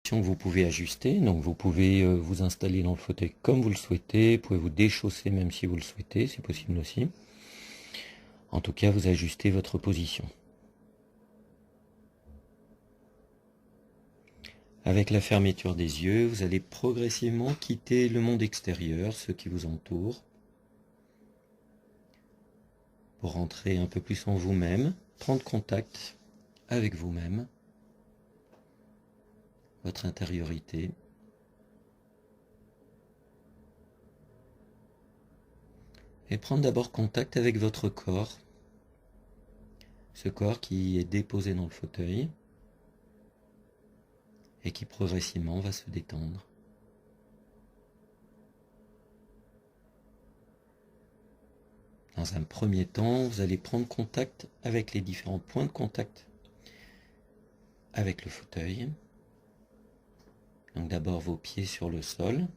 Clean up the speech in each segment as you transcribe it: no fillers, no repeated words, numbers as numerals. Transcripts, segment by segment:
Que vous pouvez ajuster, donc vous pouvez vous installer dans le fauteuil comme vous le souhaitez, vous pouvez vous déchausser même si vous le souhaitez, c'est possible aussi. En tout cas, vous ajustez votre position. Avec la fermeture des yeux, vous allez progressivement quitter le monde extérieur, ceux qui vous entourent, pour rentrer un peu plus en vous-même, prendre contact avec vous-même, votre intériorité. Et prendre d'abord contact avec votre corps, ce corps qui est déposé dans le fauteuil et qui progressivement va se détendre. Dans un premier temps, vous allez prendre contact avec les différents points de contact avec le fauteuil. Donc d'abord vos pieds sur le sol,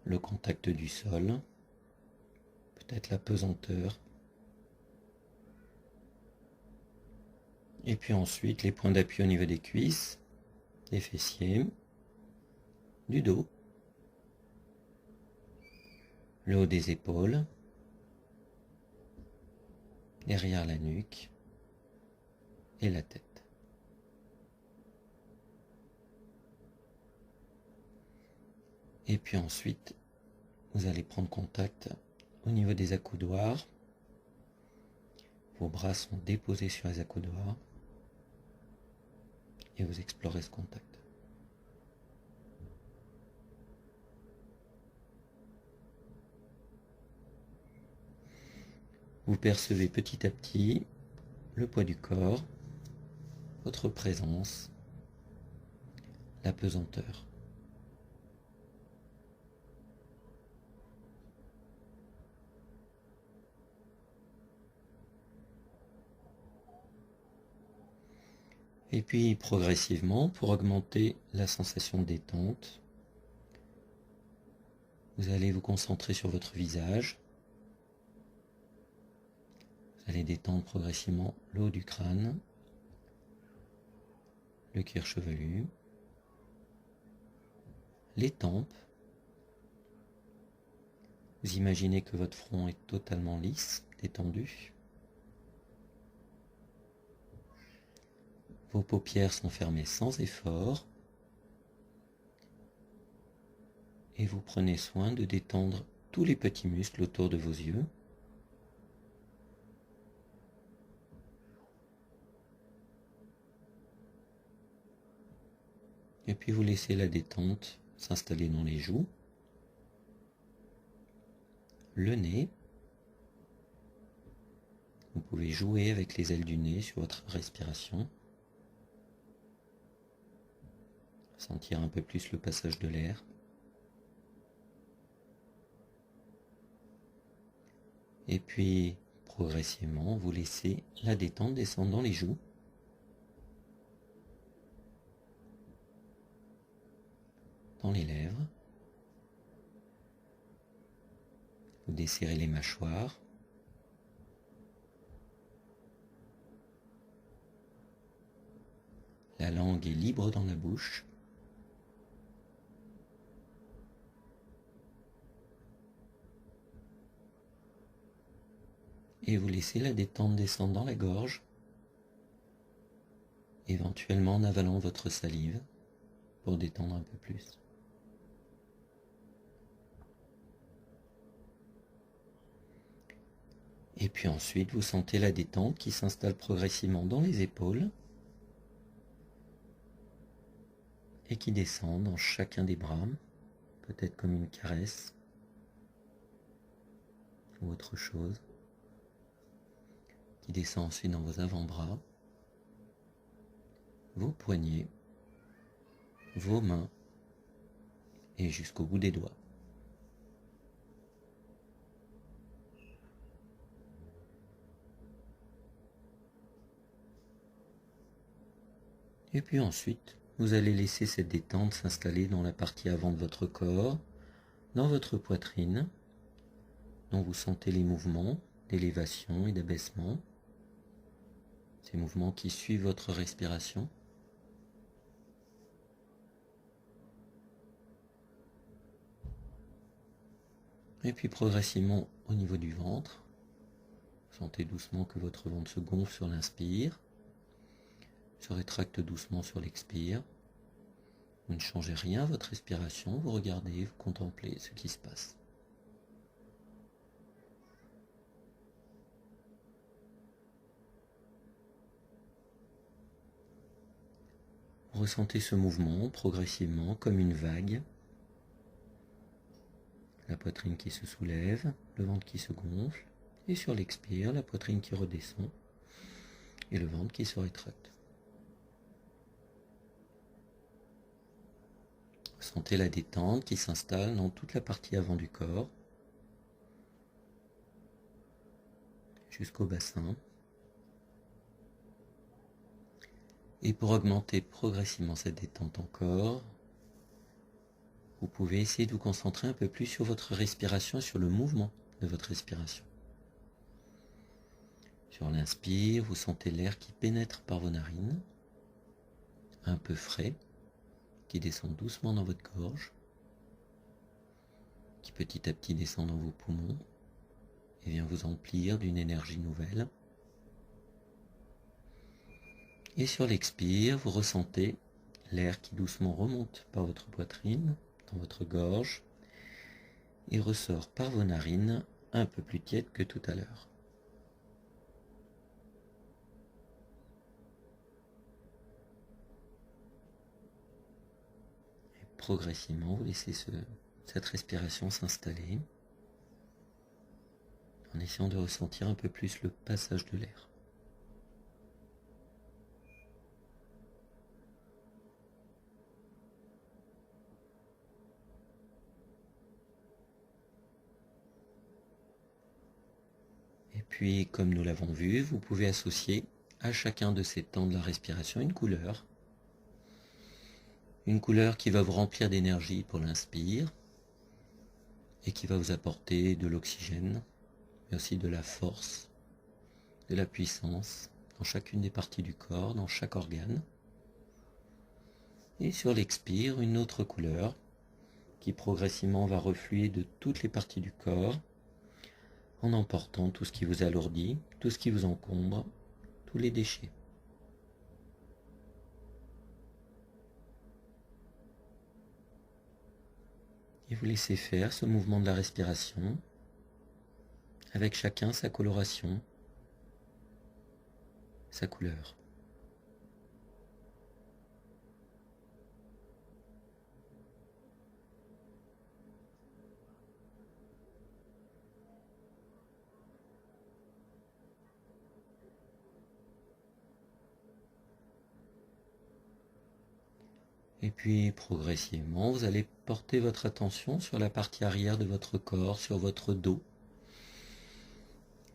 le contact du sol, peut-être la pesanteur, et puis ensuite les points d'appui au niveau des cuisses, des fessiers, du dos, le haut des épaules, derrière la nuque et la tête. Et puis ensuite, vous allez prendre contact au niveau des accoudoirs. Vos bras sont déposés sur les accoudoirs et vous explorez ce contact. Vous percevez petit à petit le poids du corps, votre présence, la pesanteur. Et puis progressivement, pour augmenter la sensation de détente, vous allez vous concentrer sur votre visage. Vous allez détendre progressivement le haut du crâne, le cuir chevelu, les tempes. Vous imaginez que votre front est totalement lisse, détendu. Vos paupières sont fermées sans effort. Et vous prenez soin de détendre tous les petits muscles autour de vos yeux. Et puis vous laissez la détente s'installer dans les joues, le nez. Vous pouvez jouer avec les ailes du nez sur votre respiration. Sentir un peu plus le passage de l'air. Et puis, progressivement, vous laissez la détente descendre dans les joues. Dans les lèvres. Vous desserrez les mâchoires. La langue est libre dans la bouche. Et vous laissez la détente descendre dans la gorge, éventuellement en avalant votre salive pour détendre un peu plus. Et puis ensuite, vous sentez la détente qui s'installe progressivement dans les épaules et qui descend dans chacun des bras, peut-être comme une caresse ou autre chose, qui descend ensuite dans vos avant-bras, vos poignets, vos mains et jusqu'au bout des doigts. Et puis ensuite, vous allez laisser cette détente s'installer dans la partie avant de votre corps, dans votre poitrine, dont vous sentez les mouvements d'élévation et d'abaissement. Ces mouvements qui suivent votre respiration. Et puis progressivement au niveau du ventre, sentez doucement que votre ventre se gonfle sur l'inspire, se rétracte doucement sur l'expire. Vous ne changez rien à votre respiration, vous regardez, vous contemplez ce qui se passe. Ressentez ce mouvement progressivement comme une vague. La poitrine qui se soulève, le ventre qui se gonfle, et sur l'expire, la poitrine qui redescend et le ventre qui se rétracte. Sentez la détente qui s'installe dans toute la partie avant du corps, jusqu'au bassin. Et pour augmenter progressivement cette détente encore, vous pouvez essayer de vous concentrer un peu plus sur votre respiration et sur le mouvement de votre respiration. Sur l'inspire, vous sentez l'air qui pénètre par vos narines, un peu frais, qui descend doucement dans votre gorge, qui petit à petit descend dans vos poumons et vient vous emplir d'une énergie nouvelle. Et sur l'expire, vous ressentez l'air qui doucement remonte par votre poitrine, dans votre gorge, et ressort par vos narines un peu plus tiède que tout à l'heure. Et progressivement, vous laissez cette respiration s'installer, en essayant de ressentir un peu plus le passage de l'air. Et puis, comme nous l'avons vu, vous pouvez associer à chacun de ces temps de la respiration une couleur. Une couleur qui va vous remplir d'énergie pour l'inspire et qui va vous apporter de l'oxygène, mais aussi de la force, de la puissance dans chacune des parties du corps, dans chaque organe. Et sur l'expire, une autre couleur qui progressivement va refluer de toutes les parties du corps en emportant tout ce qui vous alourdit, tout ce qui vous encombre, tous les déchets. Et vous laissez faire ce mouvement de la respiration avec chacun sa coloration, sa couleur. Et puis progressivement, vous allez porter votre attention sur la partie arrière de votre corps, sur votre dos,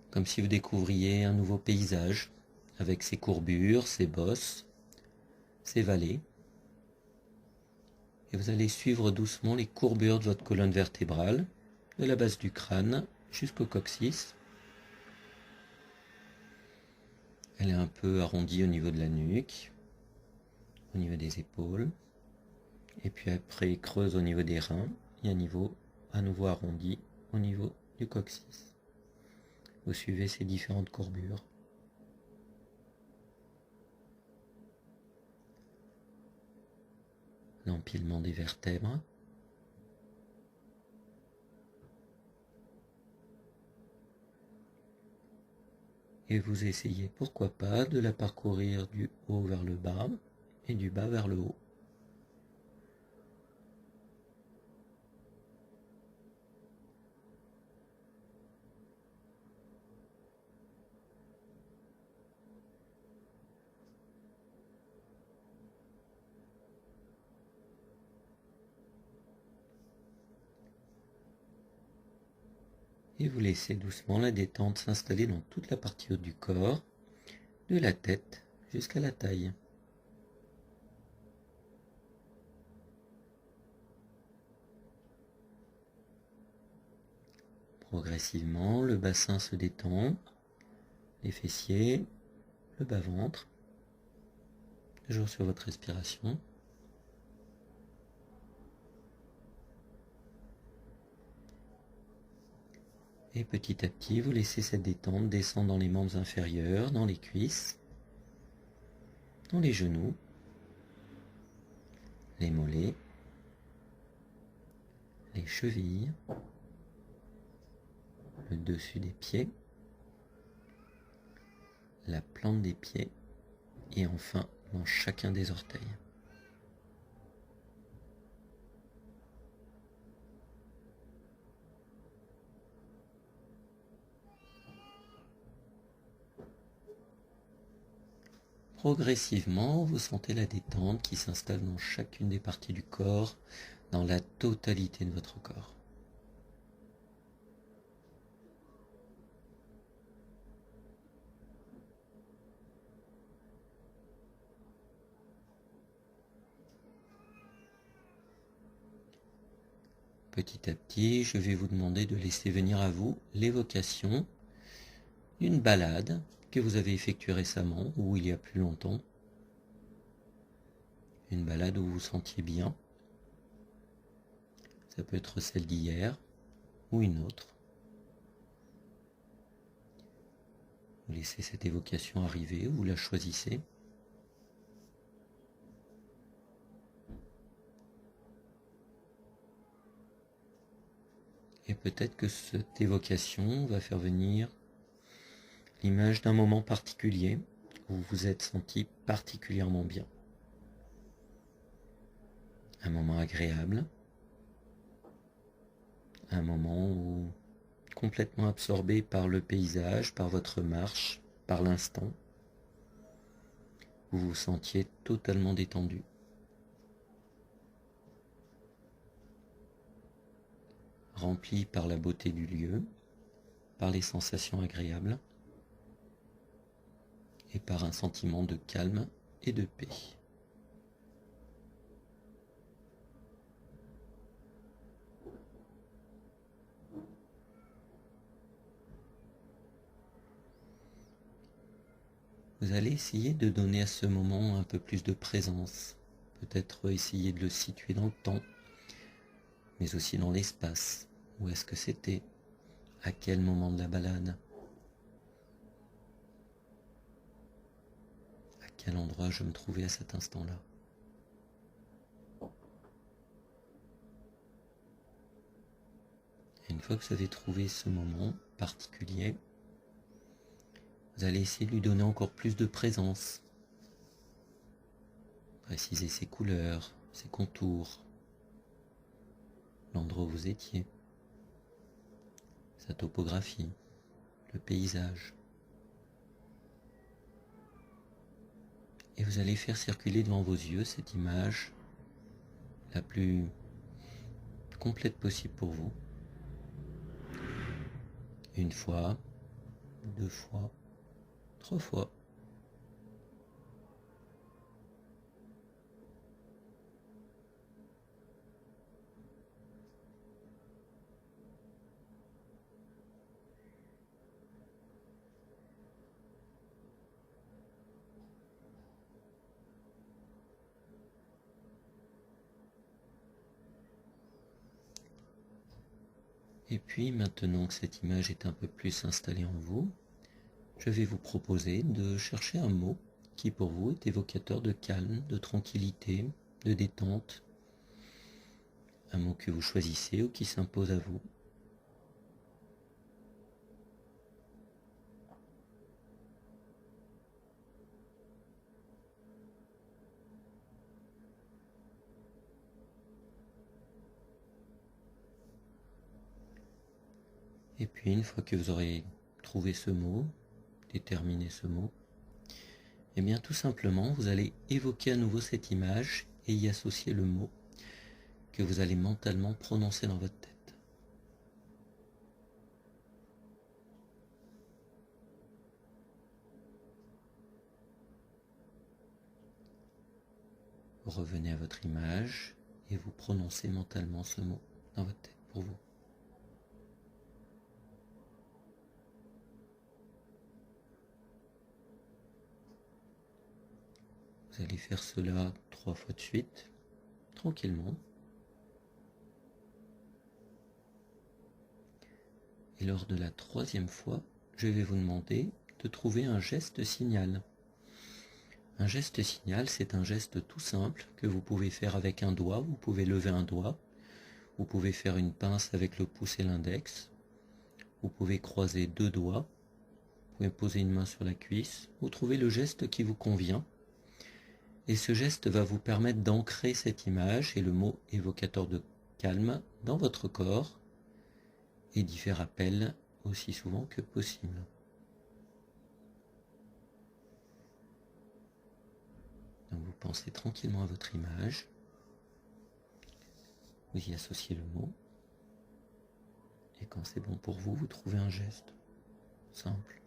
comme si vous découvriez un nouveau paysage, avec ses courbures, ses bosses, ses vallées. Et vous allez suivre doucement les courbures de votre colonne vertébrale, de la base du crâne jusqu'au coccyx. Elle est un peu arrondie au niveau de la nuque, au niveau des épaules. Et puis après, creuse au niveau des reins et à nouveau arrondi au niveau du coccyx. Vous suivez ces différentes courbures. L'empilement des vertèbres. Et vous essayez, pourquoi pas, de la parcourir du haut vers le bas et du bas vers le haut. Et vous laissez doucement la détente s'installer dans toute la partie haute du corps, de la tête jusqu'à la taille. Progressivement, le bassin se détend, les fessiers, le bas-ventre, toujours sur votre respiration. Et petit à petit, vous laissez cette détente descendre dans les membres inférieurs, dans les cuisses, dans les genoux, les mollets, les chevilles, le dessus des pieds, la plante des pieds et enfin dans chacun des orteils. Progressivement, vous sentez la détente qui s'installe dans chacune des parties du corps, dans la totalité de votre corps. Petit à petit, je vais vous demander de laisser venir à vous l'évocation d'une balade que vous avez effectuée récemment ou il y a plus longtemps. Une balade où vous vous sentiez bien. Ça peut être celle d'hier ou une autre. Vous laissez cette évocation arriver, vous la choisissez. Et peut-être que cette évocation va faire venir l'image d'un moment particulier où vous vous êtes senti particulièrement bien. Un moment agréable, un moment où, complètement absorbé par le paysage, par votre marche, par l'instant, vous vous sentiez totalement détendu. Rempli par la beauté du lieu, par les sensations agréables et par un sentiment de calme et de paix. Vous allez essayer de donner à ce moment un peu plus de présence, peut-être essayer de le situer dans le temps, mais aussi dans l'espace. Où est-ce que c'était? À quel moment de la balade? À quel endroit je me trouvais à cet instant-là? Et une fois que vous avez trouvé ce moment particulier, vous allez essayer de lui donner encore plus de présence. Préciser ses couleurs, ses contours, l'endroit où vous étiez, sa topographie, le paysage. Et vous allez faire circuler devant vos yeux cette image la plus complète possible pour vous. Une fois, 2 fois, 3 fois. Et puis maintenant que cette image est un peu plus installée en vous, je vais vous proposer de chercher un mot qui pour vous est évocateur de calme, de tranquillité, de détente. Un mot que vous choisissez ou qui s'impose à vous. Et puis une fois que vous aurez trouvé ce mot, déterminé ce mot, et bien tout simplement vous allez évoquer à nouveau cette image et y associer le mot que vous allez mentalement prononcer dans votre tête. Vous revenez à votre image et vous prononcez mentalement ce mot dans votre tête pour vous. Vous allez faire cela 3 fois de suite, tranquillement. Et lors de la 3e fois, je vais vous demander de trouver un geste signal. Un geste signal, c'est un geste tout simple que vous pouvez faire avec un doigt. Vous pouvez lever un doigt. Vous pouvez faire une pince avec le pouce et l'index. Vous pouvez croiser 2 doigts. Vous pouvez poser une main sur la cuisse. Vous trouvez le geste qui vous convient. Et ce geste va vous permettre d'ancrer cette image et le mot évocateur de calme dans votre corps et d'y faire appel aussi souvent que possible. Donc vous pensez tranquillement à votre image, vous y associez le mot, et quand c'est bon pour vous, vous trouvez un geste simple.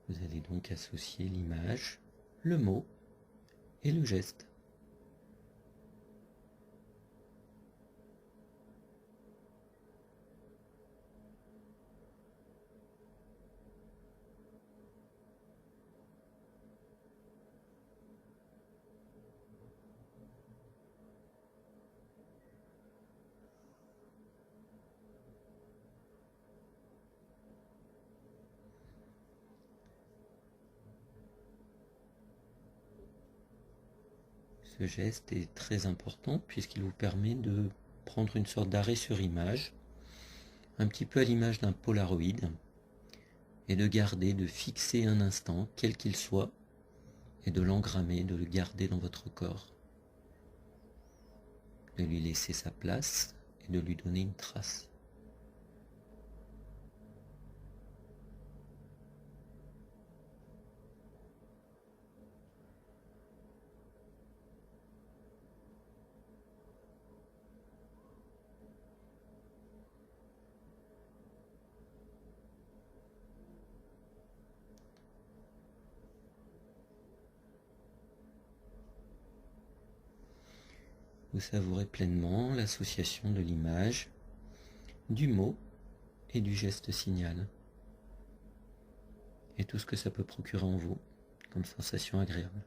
Vous allez donc associer l'image, le mot et le geste. Ce geste est très important puisqu'il vous permet de prendre une sorte d'arrêt sur image, un petit peu à l'image d'un Polaroid, et de garder, de fixer un instant, quel qu'il soit, et de l'engrammer, de le garder dans votre corps, de lui laisser sa place et de lui donner une trace. Vous savourez pleinement l'association de l'image, du mot et du geste signal, et tout ce que ça peut procurer en vous comme sensation agréable.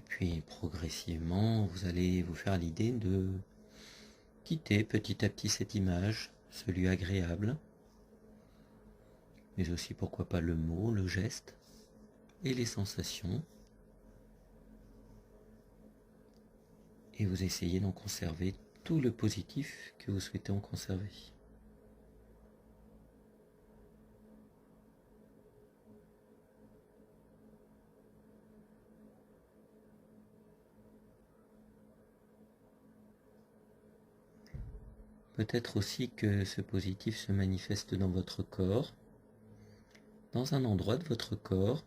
Puis progressivement, vous allez vous faire l'idée de quitter petit à petit cette image, ce lieu agréable, mais aussi pourquoi pas le mot, le geste et les sensations. Et vous essayez d'en conserver tout le positif que vous souhaitez en conserver. Peut-être aussi que ce positif se manifeste dans votre corps, dans un endroit de votre corps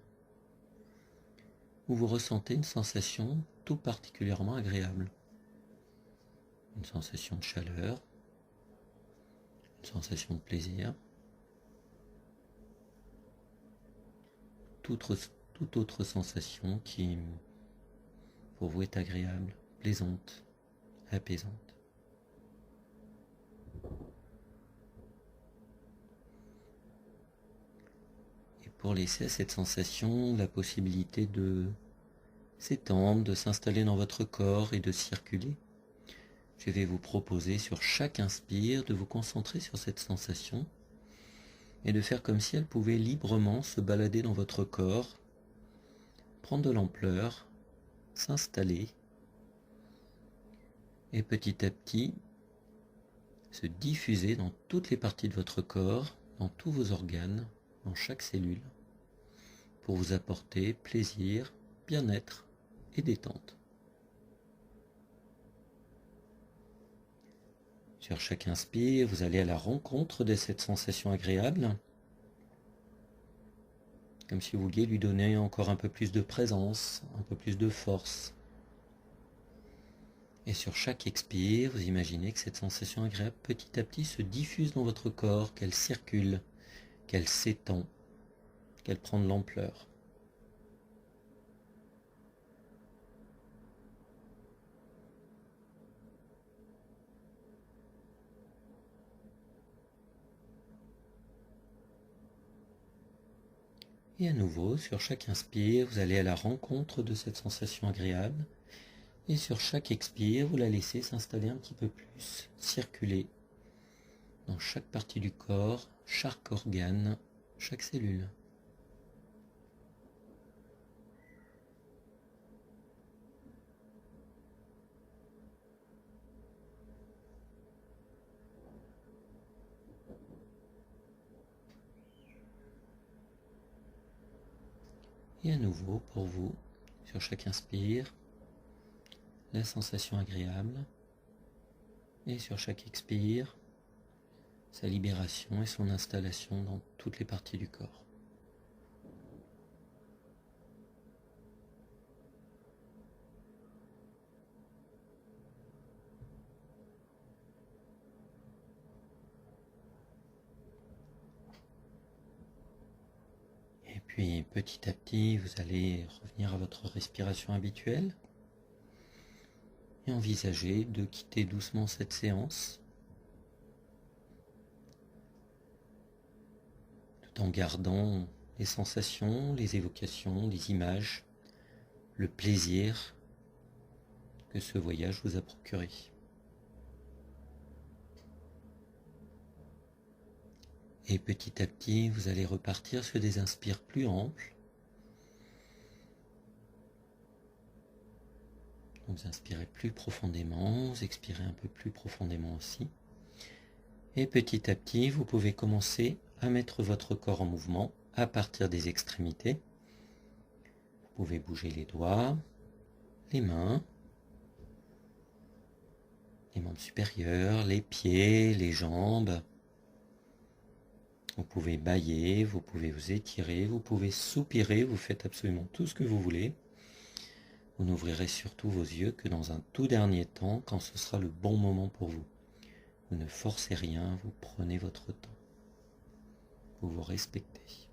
où vous ressentez une sensation tout particulièrement agréable. Une sensation de chaleur, une sensation de plaisir, toute autre sensation qui pour vous est agréable, plaisante, apaisante. Et pour laisser à cette sensation la possibilité de s'étendre, de s'installer dans votre corps et de circuler, Je vais vous proposer sur chaque inspire de vous concentrer sur cette sensation et de faire comme si elle pouvait librement se balader dans votre corps, prendre de l'ampleur, s'installer et petit à petit se diffuser dans toutes les parties de votre corps, dans tous vos organes, dans chaque cellule, pour vous apporter plaisir, bien-être et détente. Sur chaque inspire, vous allez à la rencontre de cette sensation agréable, comme si vous vouliez lui donner encore un peu plus de présence, un peu plus de force. Et sur chaque expire, vous imaginez que cette sensation agréable petit à petit se diffuse dans votre corps, qu'elle circule, qu'elle s'étend, qu'elle prend de l'ampleur. Et à nouveau, sur chaque inspire, vous allez à la rencontre de cette sensation agréable. Et sur chaque expire, vous la laissez s'installer un petit peu plus, circuler dans chaque partie du corps, chaque organe, chaque cellule. Et à nouveau, pour vous, sur chaque inspire, la sensation agréable. Et sur chaque expire, sa libération et son installation dans toutes les parties du corps. Et puis petit à petit, vous allez revenir à votre respiration habituelle et envisager de quitter doucement cette séance tout en gardant les sensations, les évocations, les images, le plaisir que ce voyage vous a procuré. Et petit à petit, vous allez repartir sur des inspires plus amples. Vous inspirez plus profondément, vous expirez un peu plus profondément aussi. Et petit à petit, vous pouvez commencer à mettre votre corps en mouvement à partir des extrémités. Vous pouvez bouger les doigts, les mains, les membres supérieurs, les pieds, les jambes. Vous pouvez bâiller, vous pouvez vous étirer, vous pouvez soupirer, vous faites absolument tout ce que vous voulez. Vous n'ouvrirez surtout vos yeux que dans un tout dernier temps, quand ce sera le bon moment pour vous. Vous ne forcez rien, vous prenez votre temps. Vous vous respectez.